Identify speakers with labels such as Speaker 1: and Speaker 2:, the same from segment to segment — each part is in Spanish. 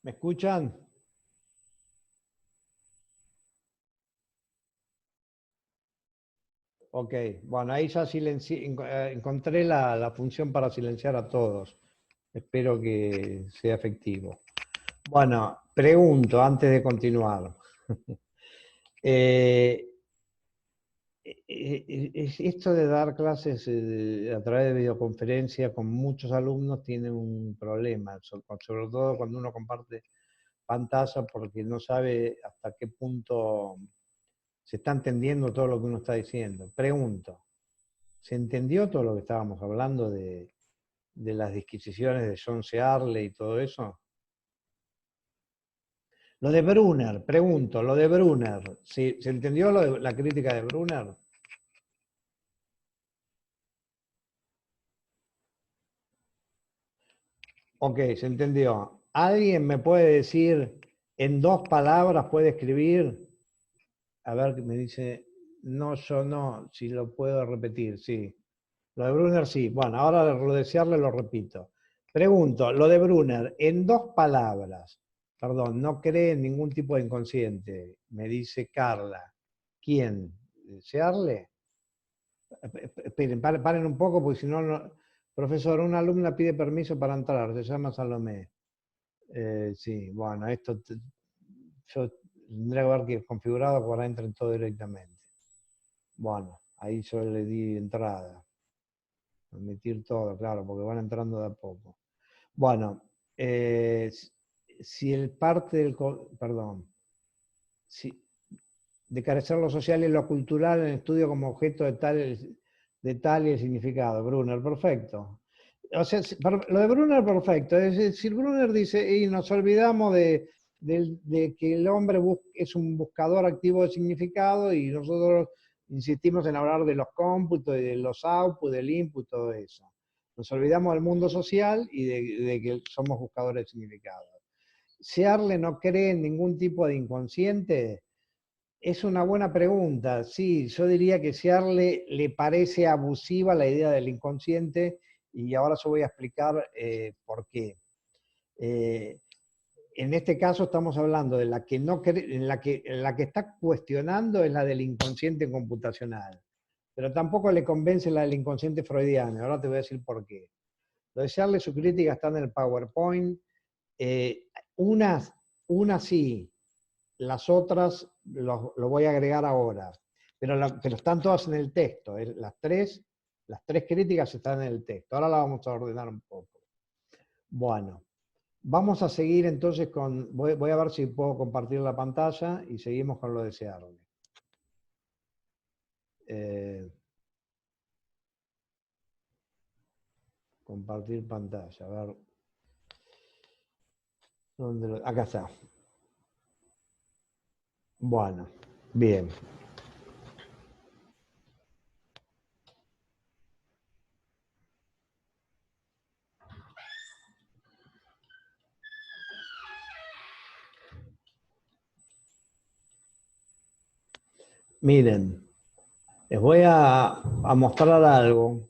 Speaker 1: ¿Me escuchan? Ok, bueno, ahí ya encontré la función para silenciar a todos. Espero que sea efectivo. Bueno, pregunto antes de continuar. Eh, Esto de dar clases a través de videoconferencia con muchos alumnos tiene un problema, sobre todo cuando uno comparte pantalla porque no sabe hasta qué punto se está entendiendo todo lo que uno está diciendo. Pregunto, ¿se entendió todo lo que estábamos hablando de las disquisiciones de John Searle y todo eso? Lo de Brunner, pregunto, lo de Brunner, ¿se entendió la crítica de Brunner? Ok, se entendió. ¿Alguien me puede decir en 2 palabras, puede escribir? A ver, me dice, no, yo no, si lo puedo repetir, sí. Lo de Brunner sí. Bueno, ahora lo de Searle lo repito. Pregunto, lo de Brunner, en 2 palabras, perdón, no cree en ningún tipo de inconsciente, me dice Carla. ¿Quién? ¿Searle? Esperen, paren un poco, porque si no, profesor, una alumna pide permiso para entrar, se llama Salomé. Sí, bueno, yo tendría que ver que es configurado que ahora entren todo directamente. Bueno, ahí yo le di entrada. Admitir todo, claro, porque van entrando de a poco. Bueno, si el parte del, perdón, si, de carecer lo social y lo cultural en el estudio como objeto de tal y el significado. Brunner, perfecto. O sea, lo de Brunner, perfecto. Es decir, Brunner dice, y nos olvidamos de que el hombre es un buscador activo de significado y nosotros insistimos en hablar de los cómputos, y de los outputs, del input, todo eso. Nos olvidamos del mundo social y de que somos buscadores de significado. Searle no cree en ningún tipo de inconsciente. Es una buena pregunta. Sí, yo diría que Searle le parece abusiva la idea del inconsciente y ahora yo voy a explicar por qué. Eh, en este caso estamos hablando de la que no la que está cuestionando es la del inconsciente computacional, pero tampoco le convence la del inconsciente freudiano. Ahora te voy a decir por qué. Lo de Searle, su crítica está en el PowerPoint. Eh, unas, unas sí, las otras lo voy a agregar ahora, pero están todas en el texto. Las tres críticas están en el texto. Ahora la vamos a ordenar un poco. Bueno, vamos a seguir entonces voy a ver si puedo compartir la pantalla y seguimos con lo deseable. Compartir pantalla, a ver. Acá está. Bueno, bien. Miren, les voy a mostrar algo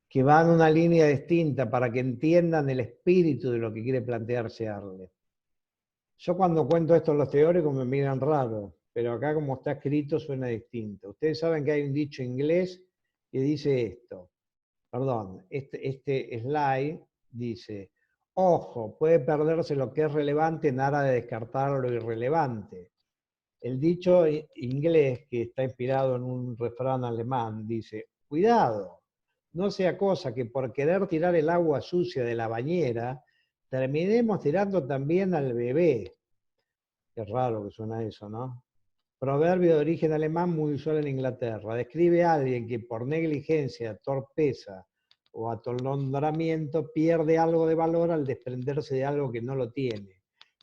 Speaker 1: que va en una línea distinta para que entiendan el espíritu de lo que quiere plantearse Arle. Yo cuando cuento esto en los teóricos me miran raro, pero acá como está escrito suena distinto. Ustedes saben que hay un dicho inglés que dice esto. Perdón, este slide dice, ojo, puede perderse lo que es relevante en aras de descartar lo irrelevante. El dicho inglés, que está inspirado en un refrán alemán, dice, cuidado, no sea cosa que por querer tirar el agua sucia de la bañera, terminemos tirando también al bebé. Qué raro que suena eso, ¿no? Proverbio de origen alemán muy usual en Inglaterra. Describe a alguien que por negligencia, torpeza o atolondramiento pierde algo de valor al desprenderse de algo que no lo tiene,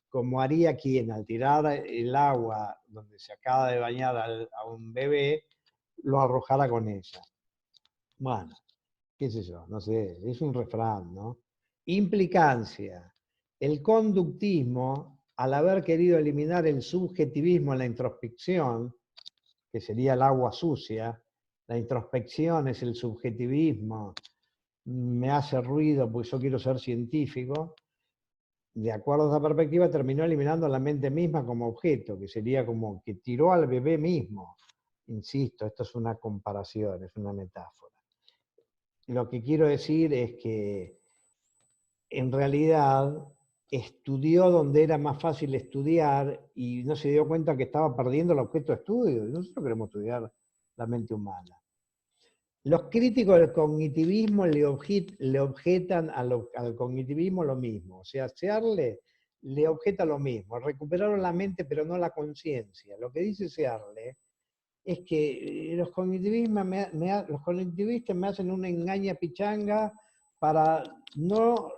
Speaker 1: como haría quien al tirar el agua donde se acaba de bañar a un bebé, lo arrojara con ella. Bueno, qué sé yo, no sé, es un refrán, ¿no? Implicancia. El conductismo, al haber querido eliminar el subjetivismo en la introspección, que sería el agua sucia, la introspección es el subjetivismo, me hace ruido porque yo quiero ser científico, de acuerdo a esa perspectiva, terminó eliminando la mente misma como objeto, que sería como que tiró al bebé mismo. Insisto, esto es una comparación, es una metáfora. Lo que quiero decir es que en realidad estudió donde era más fácil estudiar y no se dio cuenta que estaba perdiendo el objeto de estudio. Nosotros queremos estudiar la mente humana. Los críticos del cognitivismo le objetan al cognitivismo lo mismo. O sea, Searle le objeta lo mismo. Recuperaron la mente pero no la conciencia. Lo que dice Searle es que los cognitivistas me hacen una engaña pichanga para, no,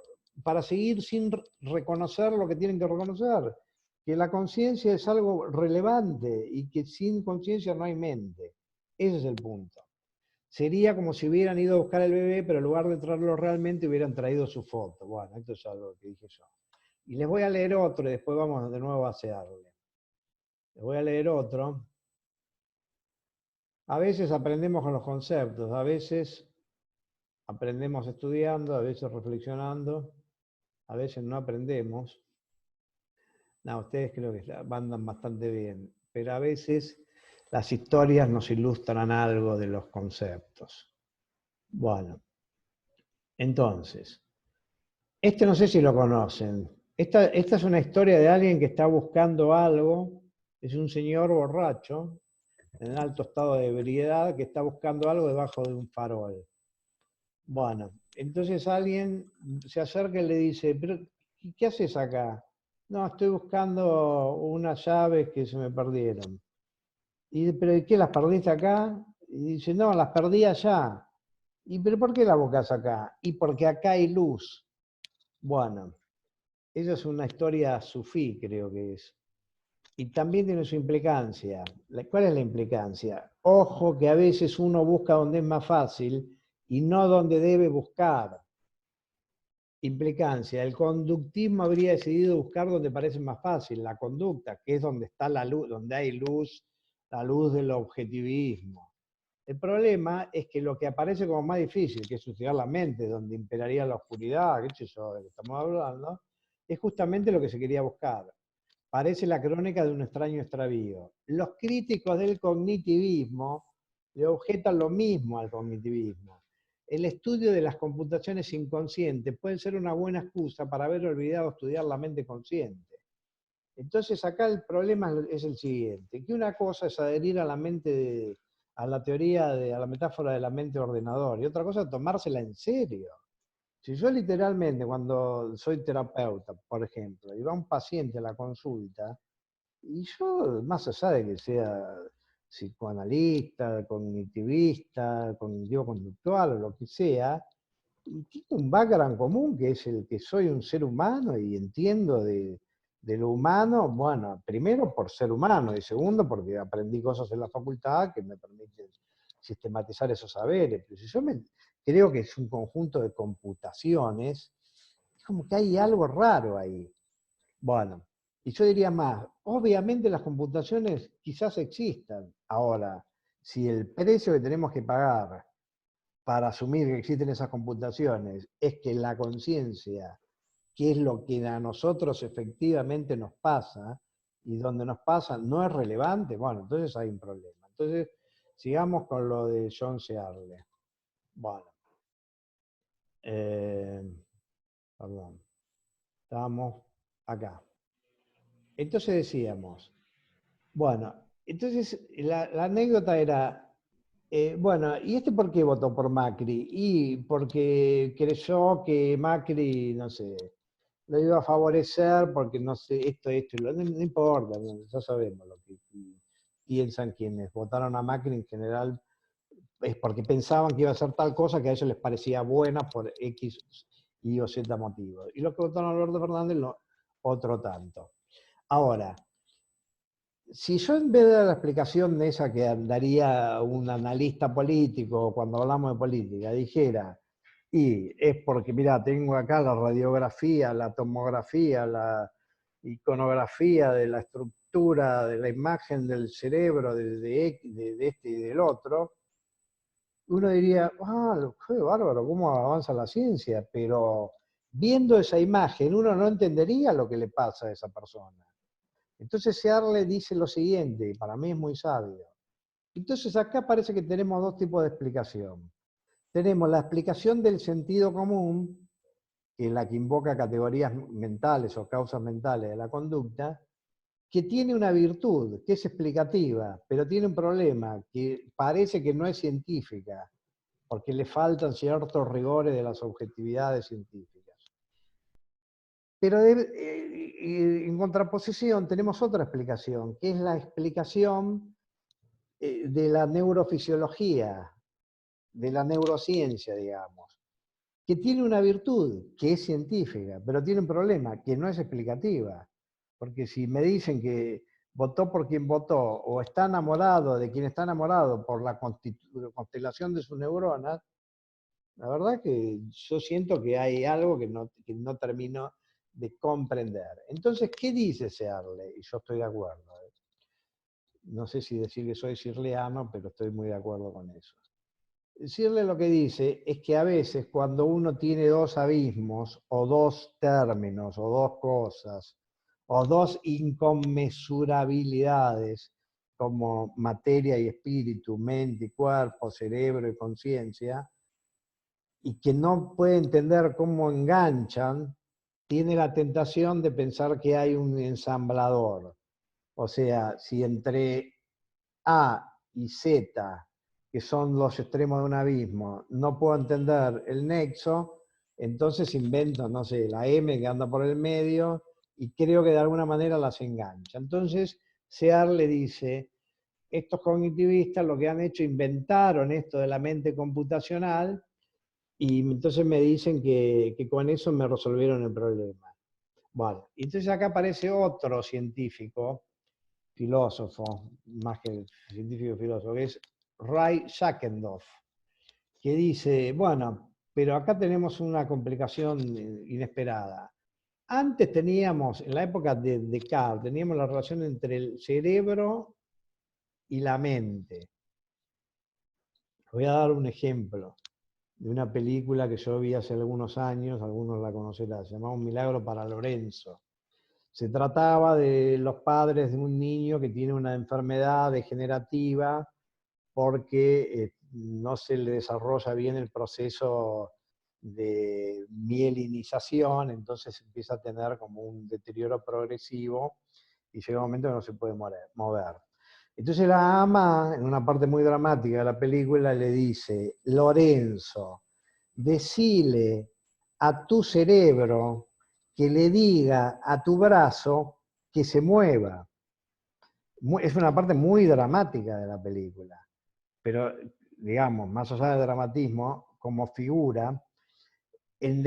Speaker 1: para seguir sin reconocer lo que tienen que reconocer. Que la conciencia es algo relevante y que sin conciencia no hay mente. Ese es el punto. Sería como si hubieran ido a buscar el bebé, pero en lugar de traerlo realmente hubieran traído su foto. Bueno, esto es algo que dije yo. Y les voy a leer otro y después vamos de nuevo a hacerle. Les voy a leer otro. A veces aprendemos con los conceptos, a veces aprendemos estudiando, a veces reflexionando, a veces no aprendemos. No, ustedes creo que andan bastante bien, pero a veces las historias nos ilustran algo de los conceptos. Bueno, entonces, este no sé si lo conocen. Esta es una historia de alguien que está buscando algo, es un señor borracho, en alto estado de ebriedad, que está buscando algo debajo de un farol. Bueno, entonces alguien se acerca y le dice, pero ¿qué haces acá? No, estoy buscando unas llaves que se me perdieron. ¿Pero qué, las perdiste acá? Y dice, no, las perdí allá. ¿Pero por qué las buscas acá? Y porque acá hay luz. Bueno, esa es una historia sufí, creo que es. Y también tiene su implicancia. ¿Cuál es la implicancia? Ojo que a veces uno busca donde es más fácil y no donde debe buscar. Implicancia. El conductismo habría decidido buscar donde parece más fácil, la conducta, que es donde está la luz, donde hay luz, la luz del objetivismo. El problema es que lo que aparece como más difícil, que es estudiar la mente, donde imperaría la oscuridad, qué sé yo, de lo que estamos hablando, es justamente lo que se quería buscar. Parece la crónica de un extraño extravío. Los críticos del cognitivismo le objetan lo mismo al cognitivismo. El estudio de las computaciones inconscientes puede ser una buena excusa para haber olvidado estudiar la mente consciente. Entonces acá el problema es el siguiente, que una cosa es adherir a la mente, a la teoría, a la metáfora de la mente ordenador, y otra cosa es tomársela en serio. Si yo literalmente, cuando soy terapeuta, por ejemplo, y va un paciente a la consulta, y yo, más allá de que sea psicoanalista, cognitivista, cognitivo-conductual o lo que sea, y tengo un background común que es el que soy un ser humano y entiendo de lo humano, bueno, primero por ser humano y segundo porque aprendí cosas en la facultad que me permiten sistematizar esos saberes. Pero si yo creo que es un conjunto de computaciones, es como que hay algo raro ahí. Bueno, y yo diría más, obviamente las computaciones quizás existan. Ahora, si el precio que tenemos que pagar para asumir que existen esas computaciones es que la conciencia, que es lo que a nosotros efectivamente nos pasa, y donde nos pasa no es relevante, bueno, entonces hay un problema. Entonces, sigamos con lo de John Searle. Bueno, eh, perdón, estábamos acá. Entonces decíamos, bueno, entonces la anécdota era, bueno, ¿y este por qué votó por Macri? Y porque creyó que Macri, no sé, lo iba a favorecer porque no sé, esto y lo, no importa, ya sabemos lo que piensan quienes votaron a Macri en general, es porque pensaban que iba a hacer tal cosa que a ellos les parecía buena por X, Y o Z motivos. Y los que votaron a Alberto Fernández, no, otro tanto. Ahora, si yo en vez de dar la explicación de esa que daría un analista político cuando hablamos de política, dijera, y es porque, mira, tengo acá la radiografía, la tomografía, la iconografía de la estructura, de la imagen del cerebro de este y del otro, uno diría, ah, qué bárbaro, cómo avanza la ciencia, pero viendo esa imagen uno no entendería lo que le pasa a esa persona. Entonces Searle dice lo siguiente, y para mí es muy sabio. Entonces acá parece que tenemos dos tipos de explicación. Tenemos la explicación del sentido común, que es la que invoca categorías mentales o causas mentales de la conducta, que tiene una virtud, que es explicativa, pero tiene un problema, que parece que no es científica, porque le faltan ciertos rigores de las objetividades científicas. Pero en contraposición tenemos otra explicación, que es la explicación de la neurofisiología, de la neurociencia, digamos, que tiene una virtud, que es científica, pero tiene un problema, que no es explicativa. Porque si me dicen que votó por quien votó, o está enamorado de quien está enamorado por la constelación de sus neuronas, la verdad que yo siento que hay algo que no termino de comprender. Entonces, ¿qué dice Searle? Y yo estoy de acuerdo. No sé si decir que soy sirleano, pero estoy muy de acuerdo con eso. Searle lo que dice es que a veces cuando uno tiene dos abismos, o dos términos, o dos cosas, o dos inconmensurabilidades, como materia y espíritu, mente y cuerpo, cerebro y conciencia, y que no puede entender cómo enganchan, tiene la tentación de pensar que hay un ensamblador. O sea, si entre A y Z, que son los extremos de un abismo, no puedo entender el nexo, entonces invento, no sé, la M que anda por el medio y creo que de alguna manera las engancha. Entonces, Searle dice, estos cognitivistas lo que han hecho, inventaron esto de la mente computacional y entonces me dicen que con eso me resolvieron el problema. Bueno, y entonces acá aparece otro científico, filósofo, más que científico filósofo, que es Ray Schackendorf, que dice, bueno, pero acá tenemos una complicación inesperada. Antes teníamos, en la época de Descartes, teníamos la relación entre el cerebro y la mente. Voy a dar un ejemplo de una película que yo vi hace algunos años, algunos la conocerán, se llamaba Un milagro para Lorenzo. Se trataba de los padres de un niño que tiene una enfermedad degenerativa porque no se le desarrolla bien el proceso de mielinización, entonces empieza a tener como un deterioro progresivo y llega un momento que no se puede mover. Entonces la mamá, en una parte muy dramática de la película, le dice, Lorenzo, decile a tu cerebro que le diga a tu brazo que se mueva. Es una parte muy dramática de la película, pero digamos, más allá del dramatismo, como figura, en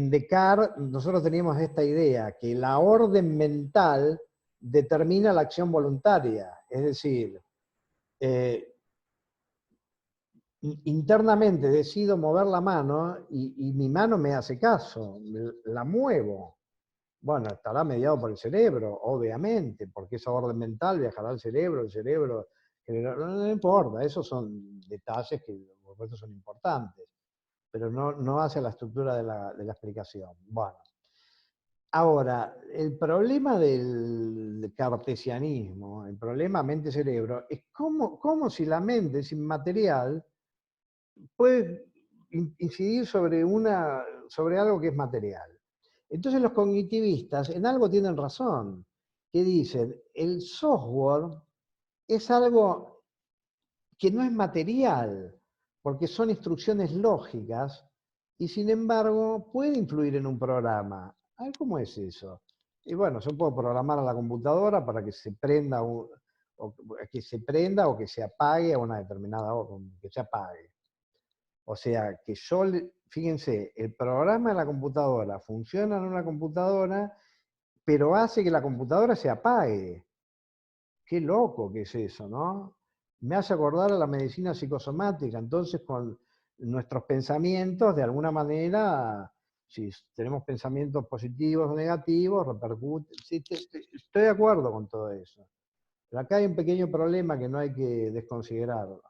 Speaker 1: Descartes nosotros teníamos esta idea, que la orden mental determina la acción voluntaria, es decir, internamente decido mover la mano y mi mano me hace caso, la muevo. Bueno, estará mediado por el cerebro, obviamente, porque esa orden mental viajará al cerebro, no importa, esos son detalles que por supuesto son importantes, pero no hace la estructura de la explicación. Bueno, ahora, el problema del cartesianismo, el problema mente-cerebro, es cómo si la mente es inmaterial, puede incidir sobre algo que es material. Entonces los cognitivistas en algo tienen razón, que dicen, el software es algo que no es material, porque son instrucciones lógicas, y sin embargo puede influir en un programa. A ver, ¿cómo es eso? Y bueno, yo puedo programar a la computadora para que se prenda o que se apague a una determinada hora, que se apague. O sea, que fíjense, el programa de la computadora funciona en una computadora, pero hace que la computadora se apague. Qué loco que es eso, ¿no? Me hace acordar a la medicina psicosomática. Entonces, con nuestros pensamientos, de alguna manera, si tenemos pensamientos positivos o negativos, repercute. Sí, estoy de acuerdo con todo eso. Pero acá hay un pequeño problema que no hay que desconsiderarlo.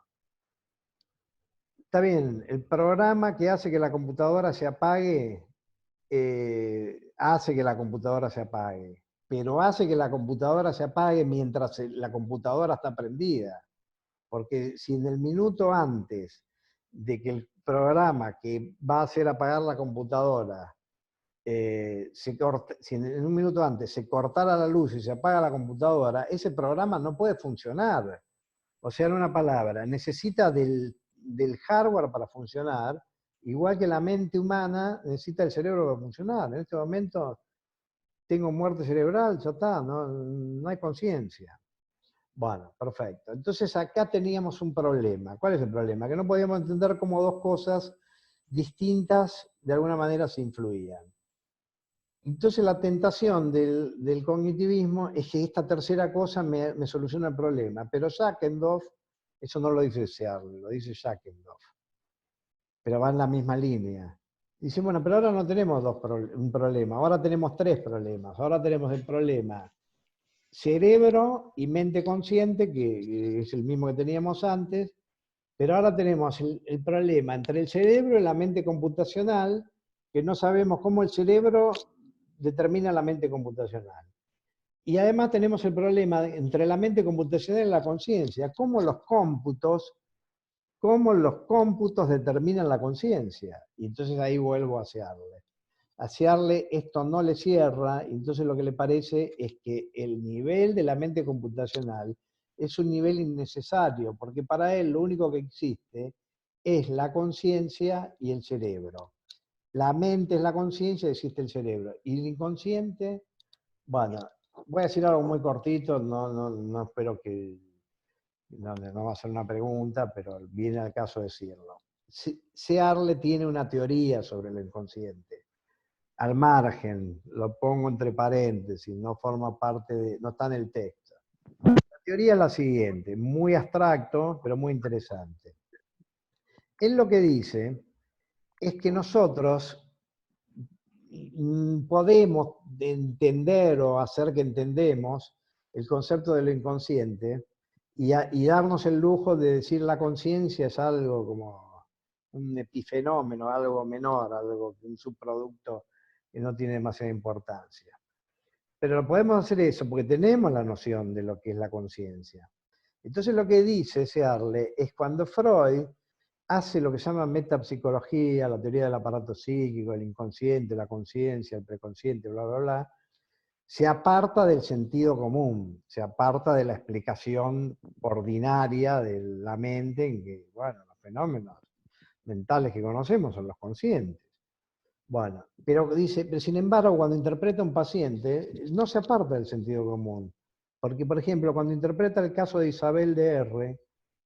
Speaker 1: Está bien, el programa que hace que la computadora se apague, hace que la computadora se apague, pero hace que la computadora se apague mientras la computadora está prendida. Porque si en el minuto antes de que el programa que va a hacer apagar la computadora, si en un minuto antes se cortara la luz y se apaga la computadora, ese programa no puede funcionar. O sea, en una palabra, necesita del hardware para funcionar, igual que la mente humana necesita el cerebro para funcionar. En este momento tengo muerte cerebral, ya está, no hay conciencia. Bueno, perfecto. Entonces acá teníamos un problema. ¿Cuál es el problema? Que no podíamos entender cómo dos cosas distintas de alguna manera se influían. Entonces la tentación del cognitivismo es que esta tercera cosa me soluciona el problema. Pero Jackendorf, eso no lo dice Searle, lo dice Jackendorf. Pero va en la misma línea. Dice, bueno, pero ahora no tenemos un problema, ahora tenemos tres problemas. Ahora tenemos el problema cerebro y mente consciente, que es el mismo que teníamos antes, pero ahora tenemos el problema entre el cerebro y la mente computacional, que no sabemos cómo el cerebro determina la mente computacional. Y además tenemos el problema entre la mente computacional y la conciencia, cómo los cómputos determinan la conciencia. Y entonces ahí vuelvo a Searle esto no le cierra, y entonces lo que le parece es que el nivel de la mente computacional es un nivel innecesario, porque para él lo único que existe es la conciencia y el cerebro. La mente es la conciencia y existe el cerebro. Y el inconsciente, bueno, voy a decir algo muy cortito, no espero que, no va a ser una pregunta, pero viene al caso decirlo. Searle tiene una teoría sobre lo inconsciente. Al margen, lo pongo entre paréntesis, no forma parte no está en el texto. La teoría es la siguiente, muy abstracto, pero muy interesante. Él lo que dice es que nosotros podemos entender o hacer que entendemos el concepto de lo inconsciente y darnos el lujo de decir la conciencia es algo como un epifenómeno, algo menor, algo, un subproducto que no tiene demasiada importancia. Pero lo podemos hacer eso porque tenemos la noción de lo que es la conciencia. Entonces lo que dice Searle es cuando Freud hace lo que se llama metapsicología, la teoría del aparato psíquico, el inconsciente, la conciencia, el preconsciente, bla, bla, bla, se aparta del sentido común, se aparta de la explicación ordinaria de la mente en que, bueno, los fenómenos mentales que conocemos son los conscientes. Bueno, pero dice, pero sin embargo, cuando interpreta a un paciente, no se aparta del sentido común. Porque, por ejemplo, cuando interpreta el caso de Isabel de R.,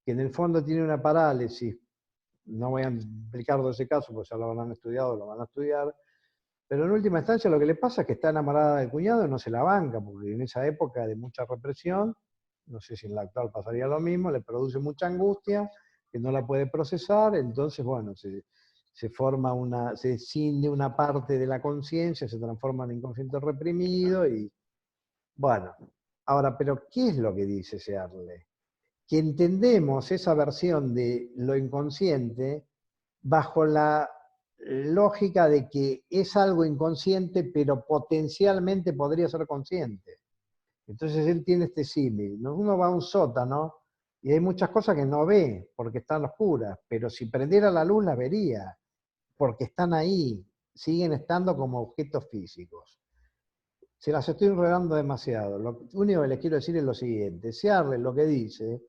Speaker 1: que en el fondo tiene una parálisis, no voy a explicar de ese caso, porque ya lo van a estudiar, pero en última instancia lo que le pasa es que está enamorada del cuñado y no se la banca, porque en esa época de mucha represión, no sé si en la actual pasaría lo mismo, le produce mucha angustia, que no la puede procesar, entonces, bueno, se escinde una parte de la conciencia, se transforma en inconsciente reprimido y, bueno, ahora, pero ¿qué es lo que dice Searle? Que entendemos esa versión de lo inconsciente bajo la lógica de que es algo inconsciente, pero potencialmente podría ser consciente. Entonces él tiene este símil. Uno va a un sótano y hay muchas cosas que no ve porque están oscuras, pero si prendiera la luz las vería, porque están ahí, siguen estando como objetos físicos. Se las estoy enredando demasiado. Lo único que les quiero decir es lo siguiente. Searle lo que dice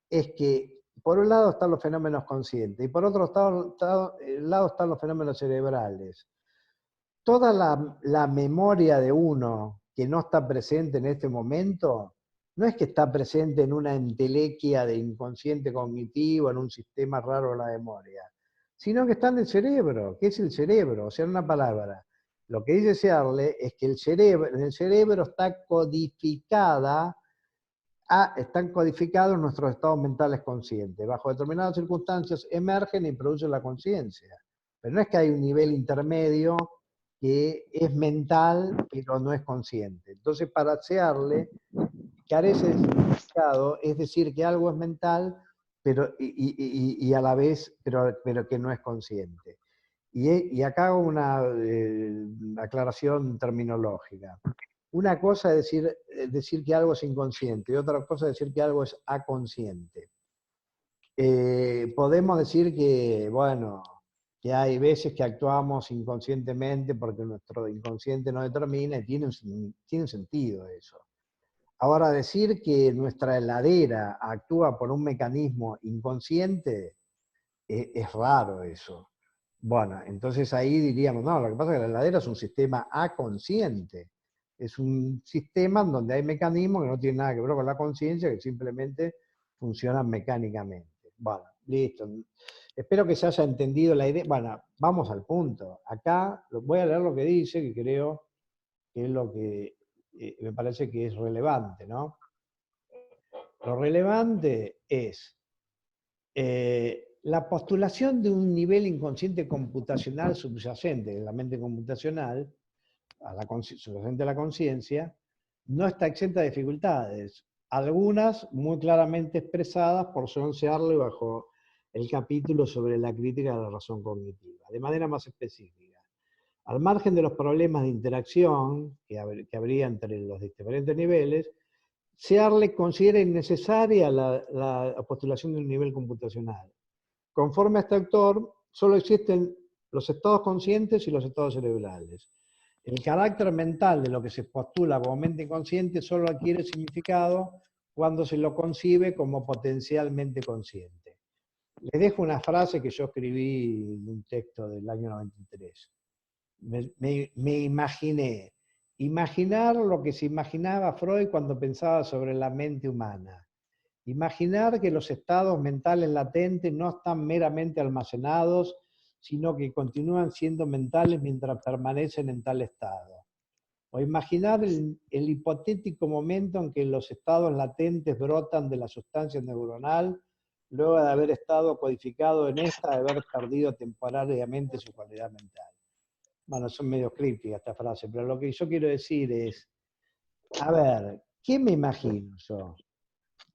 Speaker 1: es que por un lado están los fenómenos conscientes y por otro lado están los fenómenos cerebrales. Toda la memoria de uno que no está presente en este momento, no es que está presente en una entelequia de inconsciente cognitivo, en un sistema raro de la memoria, sino que está en el cerebro. ¿Qué es el cerebro? O sea, en una palabra, lo que dice Searle es que en el cerebro están codificados nuestros estados mentales conscientes. Bajo determinadas circunstancias emergen y producen la conciencia. Pero no es que hay un nivel intermedio que es mental, pero no es consciente. Entonces, para Searle, carece de significado, es decir, que algo es mental, y a la vez, pero que no es consciente. Y acá hago una aclaración terminológica. Una cosa es decir que algo es inconsciente y otra cosa es decir que algo es aconsciente. Podemos decir que, bueno, que hay veces que actuamos inconscientemente porque nuestro inconsciente no determina y tiene sentido eso. Ahora, decir que nuestra heladera actúa por un mecanismo inconsciente, es raro eso. Bueno, entonces ahí diríamos, no, lo que pasa es que la heladera es un sistema aconsciente. Es un sistema en donde hay mecanismos que no tienen nada que ver con la conciencia, que simplemente funcionan mecánicamente. Bueno, listo. Espero que se haya entendido la idea. Bueno, vamos al punto. Acá voy a leer lo que dice, que creo que es lo que me parece que es relevante, ¿no? Lo relevante es la postulación de un nivel inconsciente computacional subyacente en la mente computacional, subyacente a la conciencia, no está exenta de dificultades, algunas muy claramente expresadas por John Searle bajo el capítulo sobre la crítica de la razón cognitiva, de manera más específica. Al margen de los problemas de interacción que habría entre los diferentes niveles, Searle considera innecesaria la postulación de un nivel computacional. Conforme a este autor, solo existen los estados conscientes y los estados cerebrales. El carácter mental de lo que se postula como mente inconsciente solo adquiere significado cuando se lo concibe como potencialmente consciente. Les dejo una frase que yo escribí en un texto del año 93. Me imaginé. Imaginar lo que se imaginaba Freud cuando pensaba sobre la mente humana. Imaginar que los estados mentales latentes no están meramente almacenados, sino que continúan siendo mentales mientras permanecen en tal estado. O imaginar el hipotético momento en que los estados latentes brotan de la sustancia neuronal, luego de haber estado codificado en esta, de haber perdido temporariamente su cualidad mental. Bueno, son medio crípticas esta frase, pero lo que yo quiero decir es, a ver, ¿qué me imagino yo?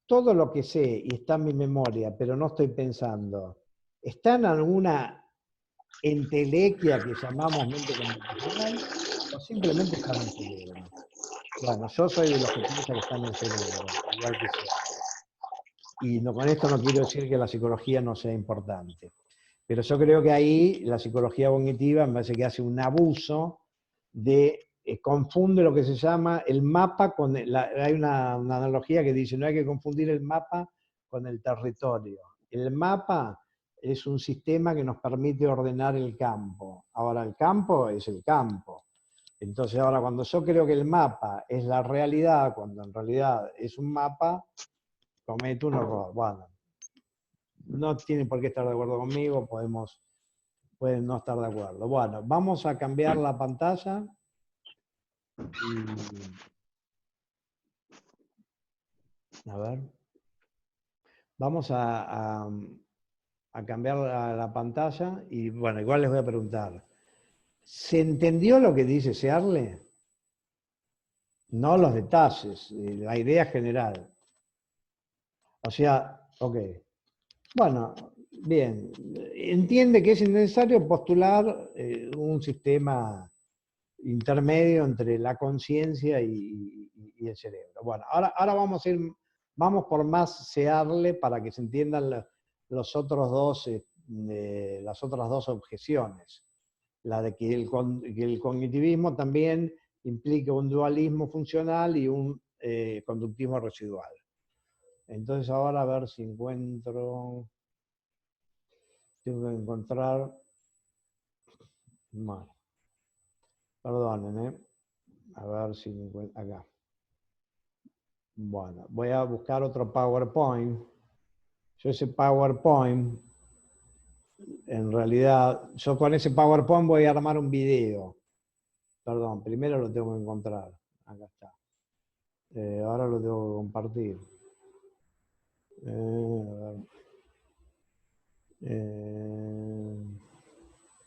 Speaker 1: Todo lo que sé y está en mi memoria, pero no estoy pensando, ¿está en alguna entelequia que llamamos mente computacional o simplemente está en el cerebro? Bueno, yo soy de los que piensa que está en el cerebro, igual que sea. Y no, con esto no quiero decir que la psicología no sea importante. Pero yo creo que ahí la psicología cognitiva me parece que hace un abuso de, confunde lo que se llama el mapa con, hay una analogía que dice, no hay que confundir el mapa con el territorio. El mapa es un sistema que nos permite ordenar el campo. Ahora el campo es el campo. Entonces ahora cuando yo creo que el mapa es la realidad, cuando en realidad es un mapa, cometo un error. Bueno, no tienen por qué estar de acuerdo conmigo, pueden no estar de acuerdo. Bueno, vamos a cambiar la pantalla. A ver. Vamos a cambiar la pantalla y bueno, igual les voy a preguntar. ¿Se entendió lo que dice Searle? No los detalles, la idea general. O sea, ok. Bueno, bien. Entiende que es innecesario postular un sistema intermedio entre la conciencia y el cerebro. Bueno, ahora vamos por más Searle para que se entiendan las otras dos objeciones. La de que el cognitivismo también implica un dualismo funcional y un conductismo residual. Entonces ahora a ver si tengo que encontrar, bueno, perdonen, a ver si encuentro, acá. Bueno, voy a buscar otro PowerPoint. Yo ese PowerPoint, en realidad, yo con ese PowerPoint voy a armar un video. Perdón, primero lo tengo que encontrar. Acá está. Ahora lo tengo que compartir.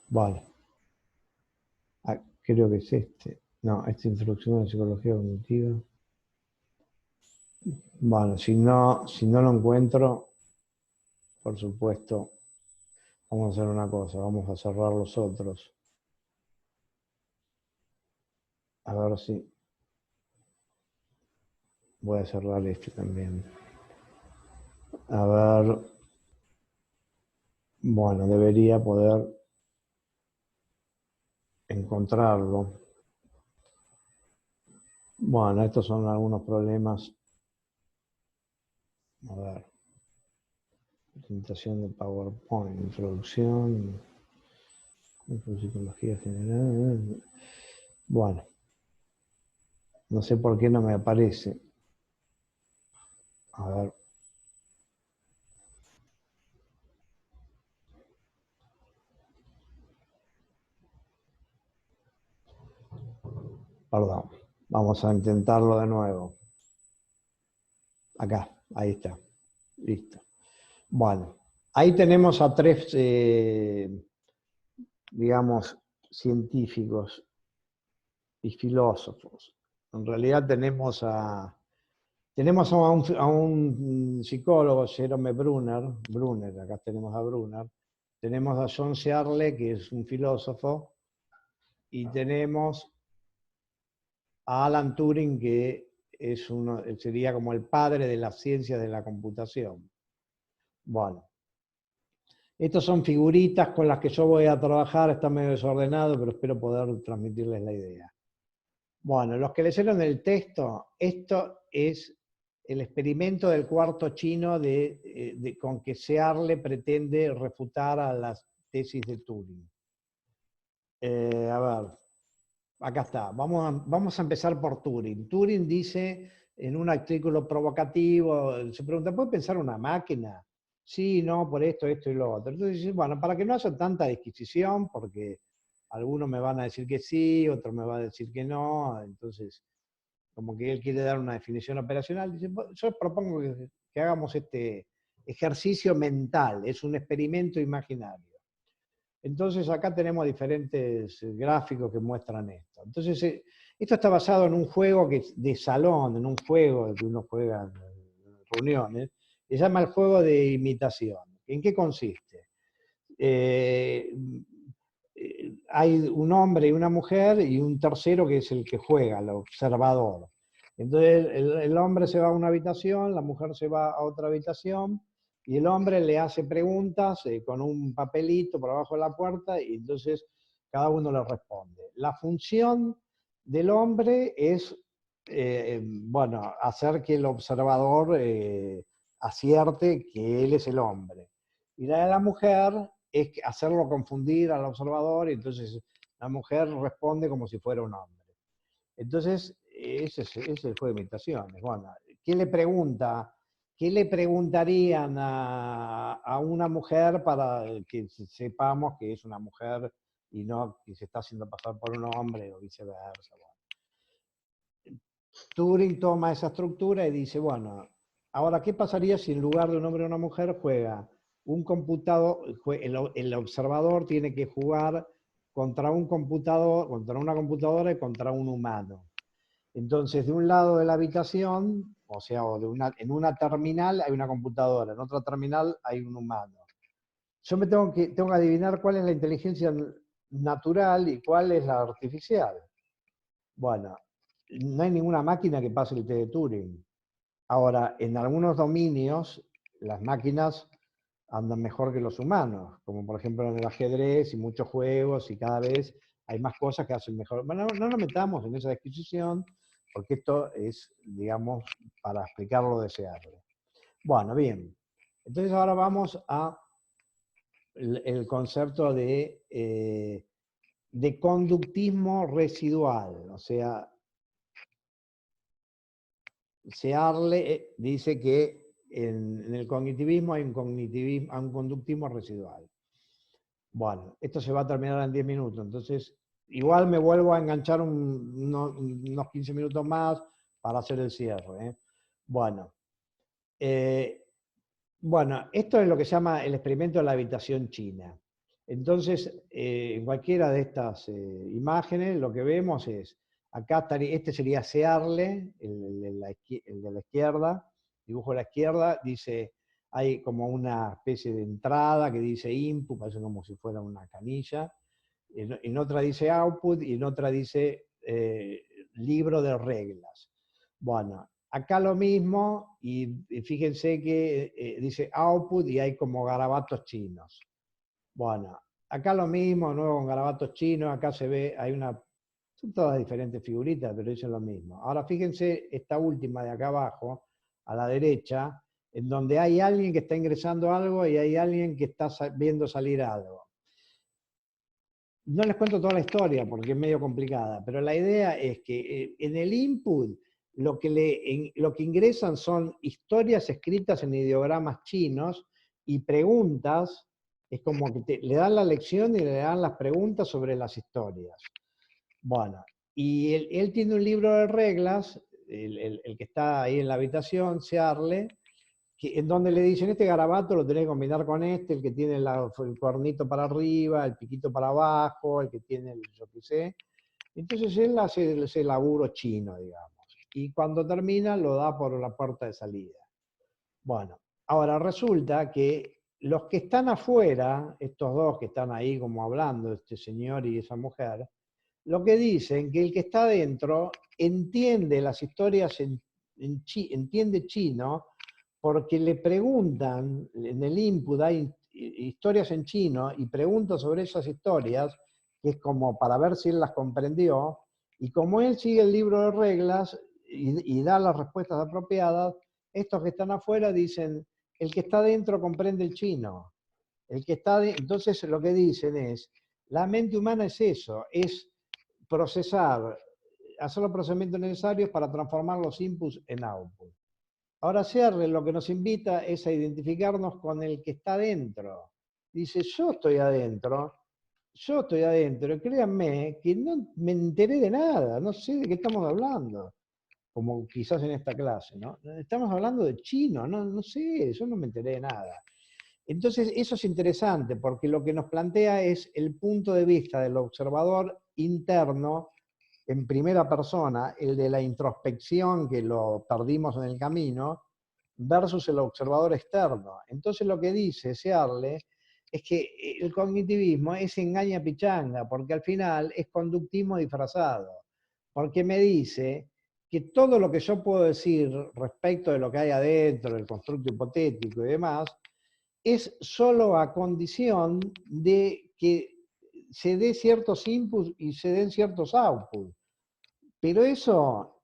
Speaker 1: Vale. Ah, creo que es este. No, esta introducción a la psicología cognitiva. Bueno, si no lo encuentro, por supuesto, vamos a hacer una cosa, vamos a cerrar los otros. A ver si voy a cerrar este también. A ver, bueno, debería poder encontrarlo. Bueno, estos son algunos problemas. A ver, presentación de PowerPoint, introducción, psicología general. Bueno, no sé por qué no me aparece. A ver. Perdón, vamos a intentarlo de nuevo. Acá, ahí está. Listo. Bueno, ahí tenemos a tres, digamos, científicos y filósofos. En realidad tenemos a un psicólogo, Jerome Brunner, acá tenemos a Brunner. Tenemos a John Searle, que es un filósofo, y tenemos a Alan Turing, que sería como el padre de las ciencias de la computación. Bueno, estos son figuritas con las que yo voy a trabajar, está medio desordenado, pero espero poder transmitirles la idea. Bueno, los que leyeron el texto, esto es el experimento del cuarto chino con que Searle pretende refutar a las tesis de Turing. A ver, acá está. Vamos a empezar por Turing. Turing dice en un artículo provocativo, se pregunta, ¿puede pensar una máquina? Sí, no, por esto, esto y lo otro. Entonces dice, bueno, para que no haya tanta disquisición, porque algunos me van a decir que sí, otros me van a decir que no, entonces como que él quiere dar una definición operacional, dice, yo propongo que hagamos este ejercicio mental, es un experimento imaginario. Entonces acá tenemos diferentes gráficos que muestran esto. Entonces esto está basado en un juego de salón, en un juego que uno juega en reuniones, se llama el juego de imitación. ¿En qué consiste? Hay un hombre y una mujer y un tercero que es el que juega, el observador. Entonces el hombre se va a una habitación, la mujer se va a otra habitación, y el hombre le hace preguntas con un papelito por abajo de la puerta, y entonces cada uno le responde. La función del hombre es, bueno, hacer que el observador acierte que él es el hombre. Y la de la mujer es hacerlo confundir al observador, y entonces la mujer responde como si fuera un hombre. Entonces, ese es el juego de imitaciones. Bueno, ¿qué le pregunta? ¿Qué le preguntarían a una mujer para que sepamos que es una mujer y no que se está haciendo pasar por un hombre o viceversa? Bueno, Turing toma esa estructura y dice, bueno, ahora, ¿qué pasaría si en lugar de un hombre o una mujer juega un computador, el observador tiene que jugar contra un computador, contra una computadora y contra un humano? Entonces, de un lado de la habitación, o sea, en una terminal hay una computadora, en otra terminal hay un humano. Yo tengo que adivinar cuál es la inteligencia natural y cuál es la artificial. Bueno, no hay ninguna máquina que pase el test de Turing. Ahora, en algunos dominios, las máquinas andan mejor que los humanos, como por ejemplo en el ajedrez y muchos juegos, y cada vez hay más cosas que hacen mejor. Bueno, no nos metamos en esa disquisición, porque esto es, digamos, para explicar lo deseable. Bueno, bien. Entonces ahora vamos a el concepto de conductismo residual. O sea, Searle dice que en el cognitivismo hay un conductismo residual. Bueno, esto se va a terminar en 10 minutos, entonces igual me vuelvo a enganchar unos 15 minutos más para hacer el cierre. Bueno, esto es lo que se llama el experimento de la habitación china. Entonces, en cualquiera de estas imágenes, lo que vemos es, acá estaría, este sería Searle, el de la izquierda, dibujo a la izquierda, dice, hay como una especie de entrada que dice input, parece como si fuera una canilla, en otra dice output y en otra dice libro de reglas. Bueno, acá lo mismo y fíjense que dice output y hay como garabatos chinos. Bueno, acá lo mismo, nuevo con garabatos chinos, acá se ve, hay una, son todas diferentes figuritas, pero dicen lo mismo. Ahora fíjense esta última de acá abajo, a la derecha, en donde hay alguien que está ingresando algo y hay alguien que está viendo salir algo. No les cuento toda la historia porque es medio complicada, pero la idea es que en el input lo que ingresan son historias escritas en ideogramas chinos y preguntas, es como que le dan la lección y le dan las preguntas sobre las historias. Bueno, y él tiene un libro de reglas, el que está ahí en la habitación, Searle, en donde le dicen, este garabato lo tenés que combinar con este, el que tiene el cuernito para arriba, el piquito para abajo, el que tiene el yo qué sé. Entonces él hace ese laburo chino, digamos. Y cuando termina lo da por la puerta de salida. Bueno, ahora resulta que los que están afuera, estos dos que están ahí como hablando, este señor y esa mujer, lo que dicen que el que está adentro entiende las historias entiende chino, porque le preguntan, en el input hay historias en chino y pregunta sobre esas historias, que es como para ver si él las comprendió, y como él sigue el libro de reglas y da las respuestas apropiadas, estos que están afuera dicen, el que está dentro comprende el chino. El que está entonces lo que dicen es, la mente humana es eso, es procesar, hacer los procesamientos necesarios para transformar los inputs en output. Ahora Searle lo que nos invita es a identificarnos con el que está adentro. Dice, yo estoy adentro, y créanme que no me enteré de nada, no sé de qué estamos hablando, como quizás en esta clase, ¿no? Estamos hablando de chino, no sé, yo no me enteré de nada. Entonces, eso es interesante, porque lo que nos plantea es el punto de vista del observador interno en primera persona, el de la introspección que lo perdimos en el camino, versus el observador externo. Entonces lo que dice Searle es que el cognitivismo es engaña pichanga, porque al final es conductismo disfrazado, porque me dice que todo lo que yo puedo decir respecto de lo que hay adentro, del constructo hipotético y demás, es solo a condición de que se dé ciertos inputs y se den ciertos outputs. Pero eso,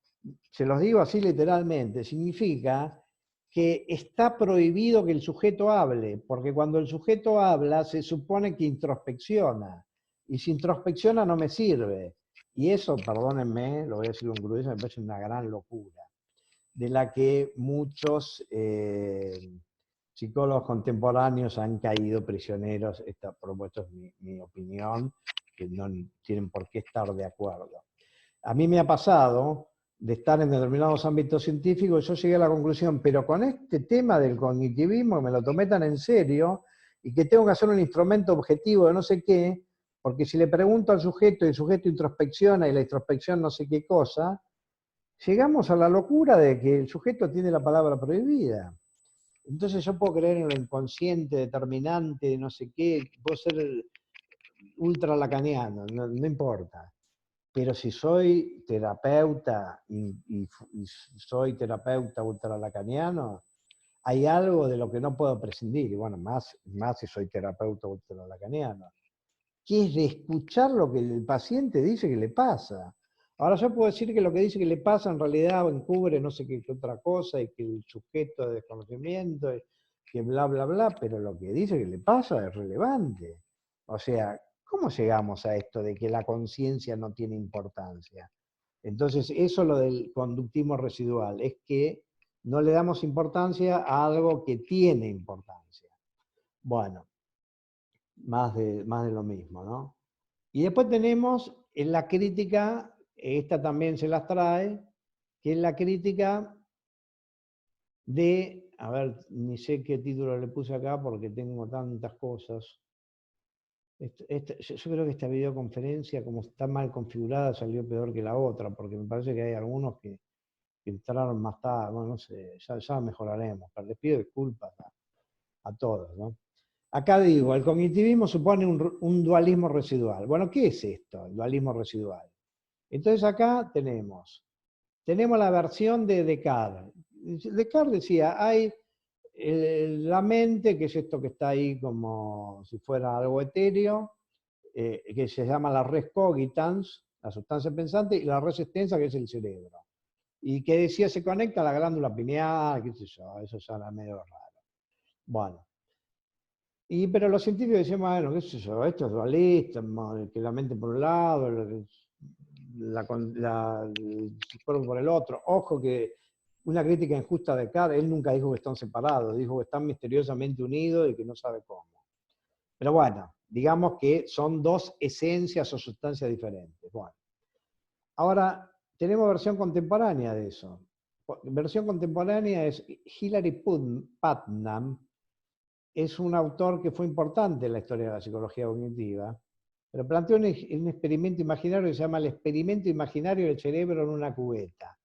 Speaker 1: se los digo así literalmente, significa que está prohibido que el sujeto hable, porque cuando el sujeto habla se supone que introspecciona, y si introspecciona no me sirve. Y eso, perdónenme, lo voy a decir con crudeza, me parece una gran locura, de la que muchos psicólogos contemporáneos han caído prisioneros. Esta, por supuesto, es mi opinión, que no tienen por qué estar de acuerdo. A mí me ha pasado de estar en determinados ámbitos científicos, yo llegué a la conclusión, pero con este tema del cognitivismo me lo tomé tan en serio y que tengo que hacer un instrumento objetivo de no sé qué, porque si le pregunto al sujeto y el sujeto introspecciona y la introspección no sé qué cosa, llegamos a la locura de que el sujeto tiene la palabra prohibida. Entonces yo puedo creer en lo inconsciente, determinante, no sé qué, puedo ser ultra lacaniano, no importa. Pero si soy terapeuta y soy terapeuta ultralacaniano, hay algo de lo que no puedo prescindir, y bueno, más si soy terapeuta ultralacaniano, que es de escuchar lo que el paciente dice que le pasa. Ahora yo puedo decir que lo que dice que le pasa en realidad encubre no sé qué otra cosa, y que el sujeto de desconocimiento, que bla, bla, bla, pero lo que dice que le pasa es relevante. O sea, ¿cómo llegamos a esto de que la conciencia no tiene importancia? Entonces, eso es lo del conductismo residual, es que no le damos importancia a algo que tiene importancia. Bueno, más de lo mismo, ¿no? Y después tenemos en la crítica, esta también se las trae, que es la crítica de, a ver, ni sé qué título le puse acá porque tengo tantas cosas. Yo creo que esta videoconferencia, como está mal configurada, salió peor que la otra, porque me parece que hay algunos que entraron más tarde, bueno, no sé, ya mejoraremos, pero les pido disculpas a todos, ¿no? Acá digo, el cognitivismo supone un dualismo residual. Bueno, ¿qué es esto, el dualismo residual? Entonces acá tenemos la versión de Descartes. Descartes decía, hay la mente, que es esto que está ahí como si fuera algo etéreo, que se llama la res cogitans, la sustancia pensante, y la res extensa, que es el cerebro. Y que decía, se conecta a la glándula pineal, qué sé yo, eso suena medio raro. Bueno. Pero los científicos decían, bueno, qué sé yo, esto es dualista, que la mente por un lado, el cuerpo por el otro. Ojo que una crítica injusta de Descartes, él nunca dijo que están separados, dijo que están misteriosamente unidos y que no sabe cómo. Pero bueno, digamos que son dos esencias o sustancias diferentes. Bueno, ahora tenemos versión contemporánea de eso. Versión contemporánea es Hilary Putnam, es un autor que fue importante en la historia de la psicología cognitiva, pero planteó un experimento imaginario que se llama el experimento imaginario del cerebro en una cubeta.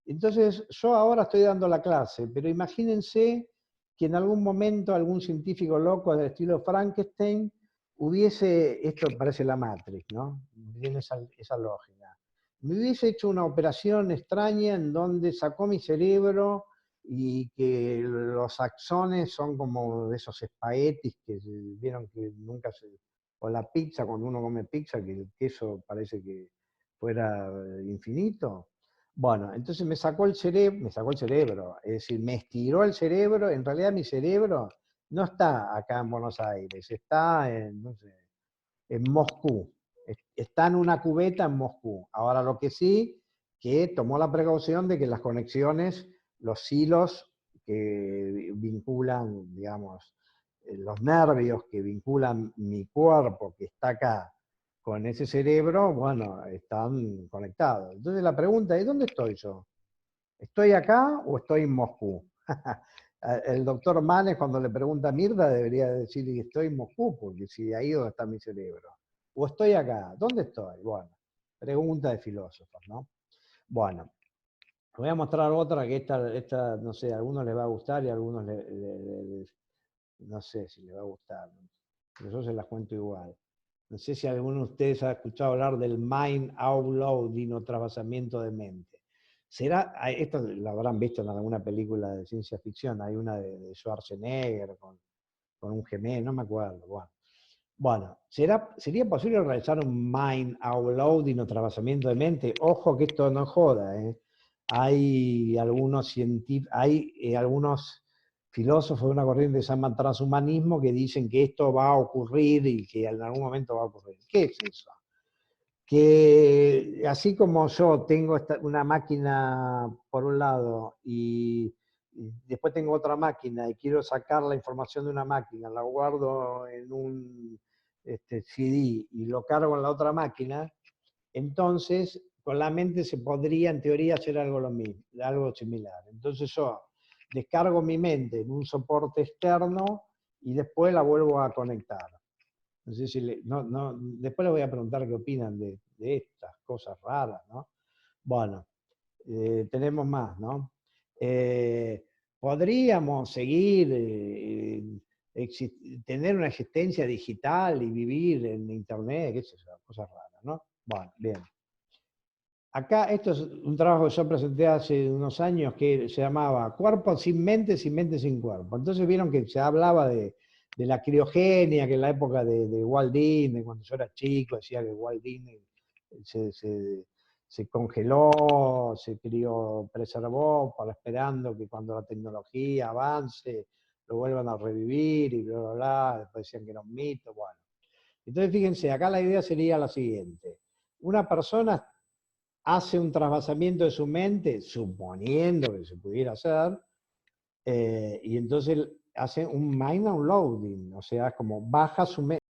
Speaker 1: Entonces, yo ahora estoy dando la clase, pero imagínense que en algún momento algún científico loco del estilo Frankenstein hubiese, esto parece la Matrix, ¿no? Tiene esa lógica. Me hubiese hecho una operación extraña en donde sacó mi cerebro y que los axones son como de esos espaguetis que vieron que nunca se... O la pizza, cuando uno come pizza, que el queso parece que fuera infinito. Bueno, entonces me sacó el cerebro, es decir, me estiró el cerebro. En realidad mi cerebro no está acá en Buenos Aires, está en, no sé, en Moscú. Está en una cubeta en Moscú. Ahora lo que sí, que tomó la precaución de que las conexiones, los hilos que vinculan, digamos, los nervios que vinculan mi cuerpo, que está acá, con ese cerebro, bueno, están conectados. Entonces la pregunta es, ¿dónde estoy yo? ¿Estoy acá o estoy en Moscú? El doctor Manes, cuando le pregunta a Mirda, debería decir que estoy en Moscú, porque si ahí donde está mi cerebro. ¿O estoy acá? ¿Dónde estoy? Bueno, pregunta de filósofos, ¿no? Bueno, voy a mostrar otra que esta no sé, a algunos les va a gustar y a algunos no sé si les va a gustar, pero yo se las cuento igual. No sé si alguno de ustedes ha escuchado hablar del mind out louding o trasvasamiento de mente. ¿Será, esto lo habrán visto en alguna película de ciencia ficción, hay una de Schwarzenegger con un gemelo, no me acuerdo. Bueno, ¿sería posible realizar un mind out louding o trasvasamiento de mente? Ojo que esto no joda, ¿eh? Hay algunos filósofos de una corriente que se llama transhumanismo que dicen que esto va a ocurrir y que en algún momento va a ocurrir. ¿Qué es eso? Que así como yo tengo una máquina por un lado y después tengo otra máquina y quiero sacar la información de una máquina, la guardo en un CD y lo cargo en la otra máquina, entonces con la mente se podría en teoría hacer algo lo mismo, algo similar. Entonces yo descargo mi mente en un soporte externo y después la vuelvo a conectar. No sé si después les voy a preguntar qué opinan de estas cosas raras, ¿no? Bueno, tenemos más, ¿no? Podríamos seguir, tener una existencia digital y vivir en Internet, qué sé yo, cosas raras, ¿no? Bueno, bien. Acá, esto es un trabajo que yo presenté hace unos años que se llamaba Cuerpo sin mente sin cuerpo. Entonces vieron que se hablaba de la criogenia, que en la época de Walt Disney, cuando yo era chico, decía que Walt Disney se congeló, se preservó, para esperando que cuando la tecnología avance, lo vuelvan a revivir y bla, bla, bla. Después decían que era un mito, bueno. Entonces fíjense, acá la idea sería la siguiente. Una persona hace un trasvasamiento de su mente, suponiendo que se pudiera hacer, y entonces hace un mind unloading, o sea, como baja